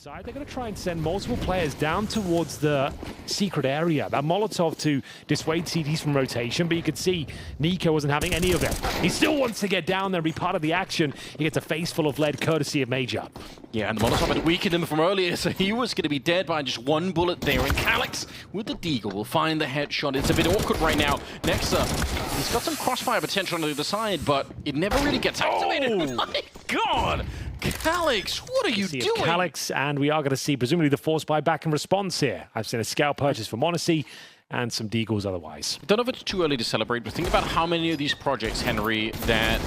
side, they're going to try and send multiple players down towards the secret area. That Molotov to dissuade CDs from rotation, but you could see Nico wasn't having any of it. He still wants to get down there and be part of the action. He gets a face full of lead courtesy of Major. Yeah, and the Molotov had weakened him from earlier, so he was going to be dead by just one bullet there. And Calyx with the Deagle will find the headshot. It's a bit awkward right now. Nexa, he's got some crossfire potential on the other side, but it never really gets activated. Oh my god! Calyx, what are you doing? Calyx, and we are going to see presumably the Force buy back in response here. I've seen a scout purchase from Odyssey and some Deagles otherwise. I don't know if it's too early to celebrate, but think about how many of these projects, Henry, that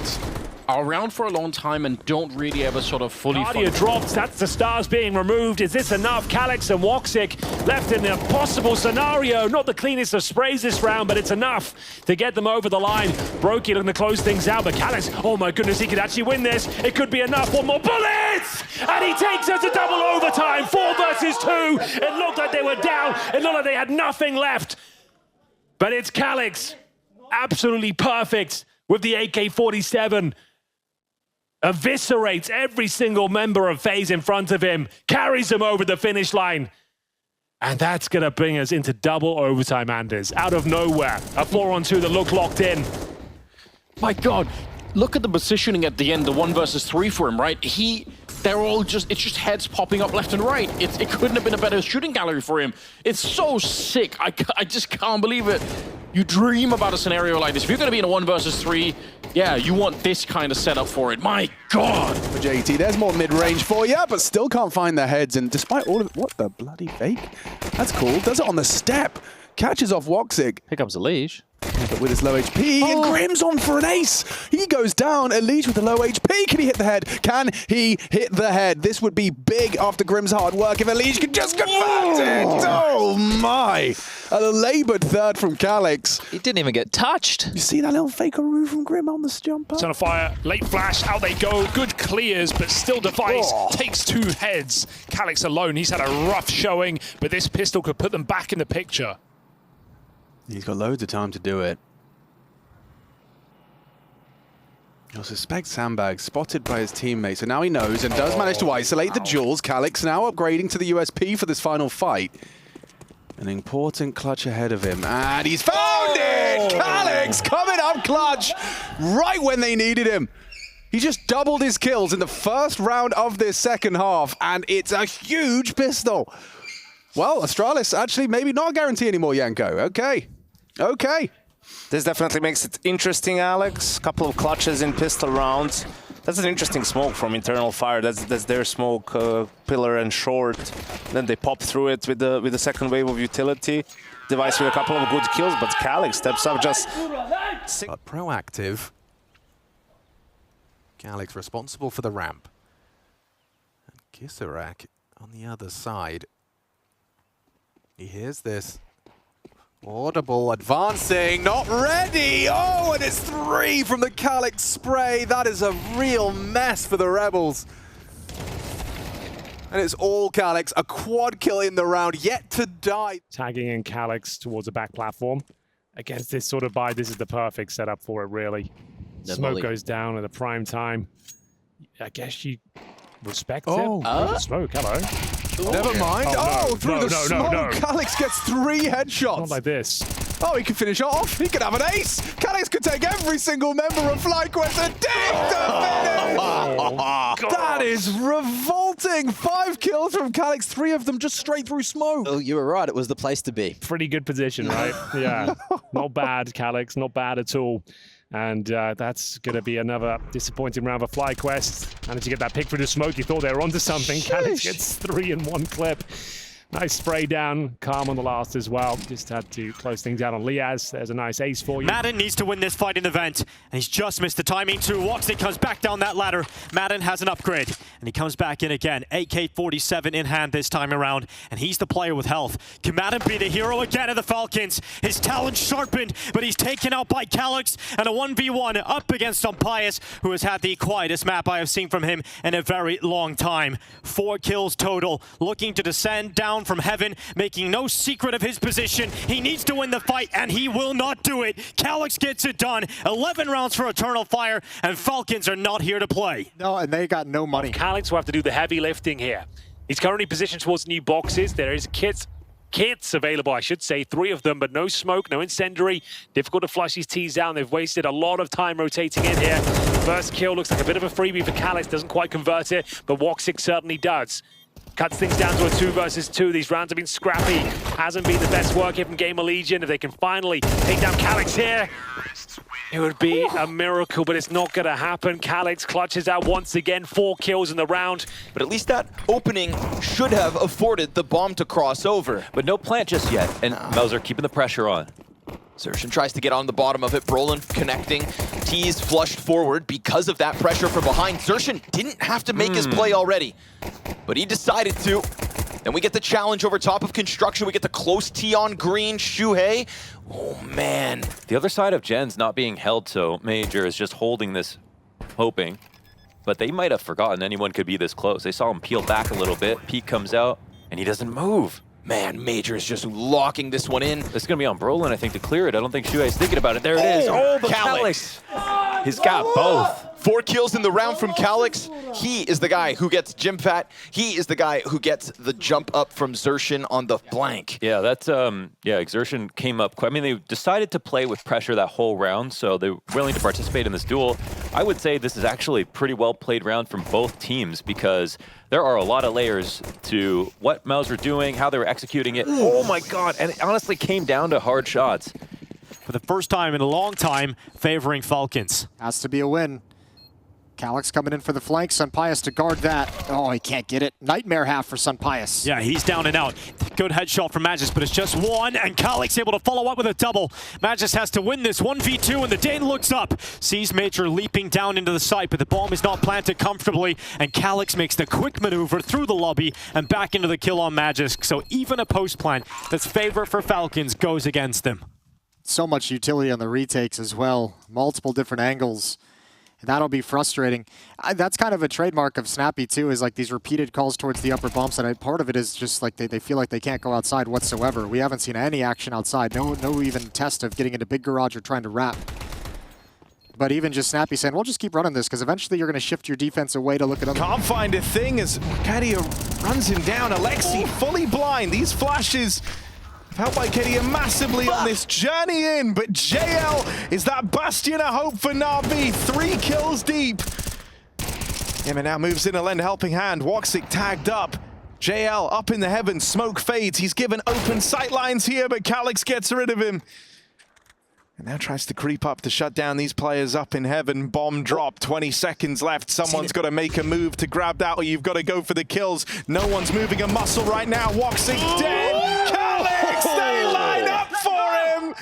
are around for a long time and don't really ever sort of fully... Guardia drops, that's the stars being removed. Is this enough? Calyx and GODCALYX left in an impossible scenario. Not the cleanest of sprays this round, but it's enough to get them over the line. Brokey looking to close things out, but Calyx, oh my goodness, he could actually win this. It could be enough. One more bullets! And he takes us to double overtime. 4 versus 2. It looked like they were down. It looked like they had nothing left. But it's Calyx. Absolutely perfect with the AK-47. Eviscerates every single member of FaZe in front of him, carries him over the finish line. And that's going to bring us into double overtime, Anders. Out of nowhere, a 4-on-2 that looked locked in. My god, look at the positioning at the end, the 1 versus 3 for him, right? They're all just, it's just heads popping up left and right. It couldn't have been a better shooting gallery for him. It's so sick. I just can't believe it. You dream about a scenario like this. If you're going to be in a 1 versus 3, yeah, you want this kind of setup for it. My god. For JT, there's more mid-range for you, but still can't find the heads. And despite all of it, what the bloody fake? That's cool. Does it on the step. Catches off GODCALYX. Here comes Elige. But with his low HP, and Grim's on for an ace. He goes down. Elige with the low HP. Can he hit the head? Can he hit the head? This would be big after Grim's hard work if Elige could just convert it. Oh my. A labored third from Calyx. He didn't even get touched. You see that little fakeroo from Grim on this jumper? It's on a fire. Late flash. Out they go. Good clears, but still Device takes 2 heads. Calyx alone. He's had a rough showing, but this pistol could put them back in the picture. He's got loads of time to do it. He'll suspect sandbag, spotted by his teammates, so now he knows and does manage to isolate the Jules. Calyx now upgrading to the USP for this final fight. An important clutch ahead of him, and he's found it! Calyx coming up clutch right when they needed him. He just doubled his kills in the first round of this second half, and it's a huge pistol. Well, Astralis actually maybe not a guarantee anymore, Yanko. Okay. Okay. This definitely makes it interesting, Alex. Couple of clutches in pistol rounds. That's an interesting smoke from internal fire. That's their smoke, pillar and short. Then they pop through it with the second wave of utility. Device with a couple of good kills, but Calyx steps up just... But proactive. Calyx responsible for the ramp. And GODCALYX on the other side. He hears this. Audible advancing, not ready! Oh, and it's 3 from the Calyx spray. That is a real mess for the Rebels. And it's all Calyx, a quad kill in the round, yet to die. Tagging in Calyx towards the back platform. Against this sort of buy, this is the perfect setup for it, really. Smoke goes down at the prime time. I guess you respect it. Smoke, hello. Never mind. Oh, no. Through the smoke, Calyx gets 3 headshots. Not like this. Oh, he could finish it off. He could have an ace. Calyx could take every single member of FlyQuest and dig the finish. That is revolting. 5 kills from Calyx, 3 of them just straight through smoke. Oh, you were right. It was the place to be. Pretty good position, right? Yeah. Not bad, Calyx. Not bad at all. And that's going to be another disappointing round of FlyQuest. Managed to get that pick through the smoke. You thought they were onto something. Calyx gets 3 in 1 clip. Nice spray down. Calm on the last as well. Just had to close things out on Liaz. There's a nice ace for you. Madden needs to win this fight in the vent, and he's just missed the timing too. GODCALYX comes back down that ladder. Madden has an upgrade, and he comes back in again. AK-47 in hand this time around, and he's the player with health. Can Madden be the hero again of the Falcons? His talent sharpened, but he's taken out by Calyx, and a 1v1 up against Umpias, who has had the quietest map I have seen from him in a very long time. 4 kills total, looking to descend down from heaven, making no secret of his position. He needs to win the fight, and he will not do it. Calyx gets it done. 11 rounds for Eternal Fire, and Falcons are not here to play. No, and they got no money. Calyx will have to do the heavy lifting here. He's currently positioned towards new boxes. There is kits available, I should say, 3 of them, but no smoke, no incendiary. Difficult to flush these T's down. They've wasted a lot of time rotating in here. First kill looks like a bit of a freebie for Calyx. Doesn't quite convert it, but GODCALYX certainly does. Cuts things down to a 2 versus 2. These rounds have been scrappy. Hasn't been the best work here from Gamer Legion. If they can finally take down Calyx here, it would be a miracle, but it's not going to happen. Calyx clutches out once again, 4 kills in the round. But at least that opening should have afforded the bomb to cross over. But no plant just yet, and Mauser keeping the pressure on. Xerxin tries to get on the bottom of it. Brolin connecting. T's flushed forward because of that pressure from behind. Xerxin didn't have to make his play already, but he decided to. Then we get the challenge over top of construction. We get the close T on green. Shuhei. Oh, man. The other side of Gen's not being held, so Major is just holding this, hoping. But they might have forgotten anyone could be this close. They saw him peel back a little bit. Peek comes out, and he doesn't move. Man, Major is just locking this one in. This is going to be on Brolin, I think, to clear it. I don't think Shuhei's thinking about it. There it is. Oh, but Calyx. He's got both. 4 kills in the round from Calyx. He is the guy who gets Gym Fat. He is the guy who gets the jump up from Xerxin on the flank. Yeah, that's, Xerxin came up quick. I mean, they decided to play with pressure that whole round, so they're willing to participate in this duel. I would say this is actually a pretty well played round from both teams because there are a lot of layers to what Mauser doing, how they were executing it. Oh my God, and it honestly came down to hard shots. For the first time in a long time, favoring Falcons. Has to be a win. Calyx coming in for the flank. Sunpius to guard that. Oh, he can't get it. Nightmare half for Sunpius. Yeah, he's down and out. Good headshot from Magis, but it's just one, and Calyx able to follow up with a double. Magis has to win this 1v2, and the Dane looks up, sees Major leaping down into the site, but the bomb is not planted comfortably, and Calyx makes the quick maneuver through the lobby and back into the kill on Magis. So even a post plant that's favor for Falcons goes against them. So much utility on the retakes as well. Multiple different angles. That'll be frustrating. That's kind of a trademark of Snappy too, is like these repeated calls towards the upper bomb side. Part of it is just like they feel like they can't go outside whatsoever. We haven't seen any action outside. No even test of getting into big garage or trying to wrap. But even just Snappy saying, we'll just keep running this because eventually you're going to shift your defense away to look at other. Can't find a thing as Kedia runs him down. Alexi fully blind. These flashes helped by Kedia massively on this journey in, but JL is that bastion of hope for Na'Vi. 3 kills deep. Yema now moves in to lend a helping hand. GODCALYX tagged up. JL up in the heavens. Smoke fades. He's given open sight lines here, but Calyx gets rid of him. And now tries to creep up to shut down these players up in heaven. Bomb drop, 20 seconds left. Someone's got to make a move to grab that, or you've got to go for the kills. No one's moving a muscle right now. GODCALYX dead. Calyx, they line up for him.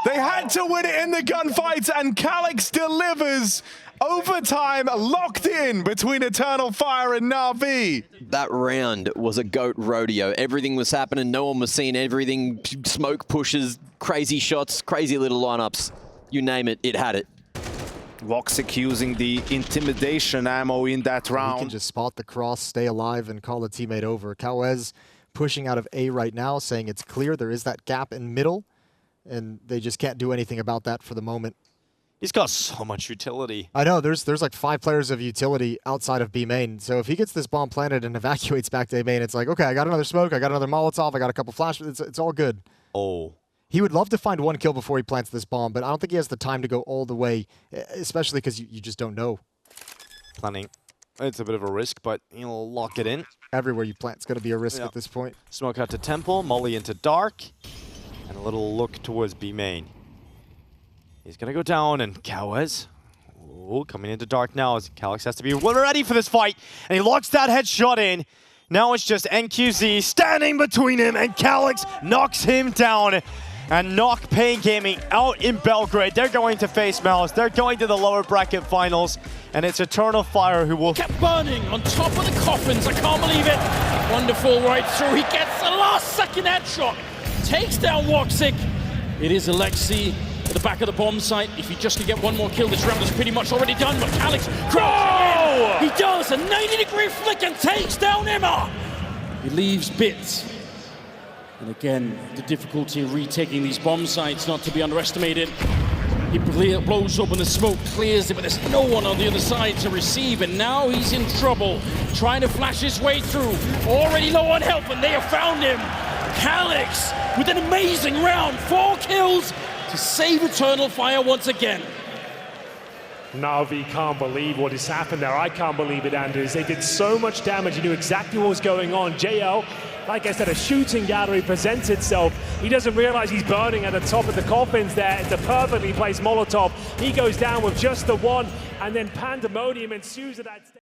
They had to win it in the gunfight, and Calyx delivers. Overtime locked in between Eternal Fire and Na'Vi. That round was a GOAT rodeo. Everything was happening. No one was seeing everything. Smoke pushes, crazy shots, crazy little lineups. You name it, it had it. GODCALYX using the intimidation ammo in that round. He can just spot the cross, stay alive, and call a teammate over. Kawez pushing out of A right now, saying it's clear. There is that gap in middle, and they just can't do anything about that for the moment. He's got so much utility. I know, there's like 5 players of utility outside of B main. So if he gets this bomb planted and evacuates back to A main, it's like, okay, I got another smoke, I got another Molotov, I got a couple flash, it's all good. Oh. He would love to find 1 kill before he plants this bomb, but I don't think he has the time to go all the way, especially because you just don't know. Planning. It's a bit of a risk, but he'll lock it in. Everywhere you plant, it's going to be a risk at this point. Smoke out to Temple, Molly into Dark, and a little look towards B main. He's going to go down, and Kawez, coming into Dark now, as Calyx has to be ready for this fight, and he locks that headshot in. Now it's just NQZ standing between him, and Calyx knocks him down. And knock Pain Gaming out in Belgrade. They're going to face Mouse. They're going to the lower bracket finals, and it's Eternal Fire who will... Kept burning on top of the coffins. I can't believe it. Wonderful right through. He gets the last second headshot. Takes down GODCALYX. It is Alexi at the back of the bomb site. If he just can get 1 more kill, this round is pretty much already done, but Calyx crouches in. He does a 90-degree flick and takes down Emma. He leaves bits. And again, the difficulty of retaking these bomb sites not to be underestimated. He blows open the smoke, clears it, but there's no one on the other side to receive, and now he's in trouble, trying to flash his way through. Already low on health, and they have found him. Calyx with an amazing round, 4 kills to save Eternal Fire once again. Na'Vi can't believe what has happened there. I can't believe it, Anders. They did so much damage. He knew exactly what was going on. JL, like I said, a shooting gallery presents itself. He doesn't realize he's burning at the top of the coffins there. It's a perfectly placed Molotov. He goes down with just the one, and then pandemonium ensues at that stage.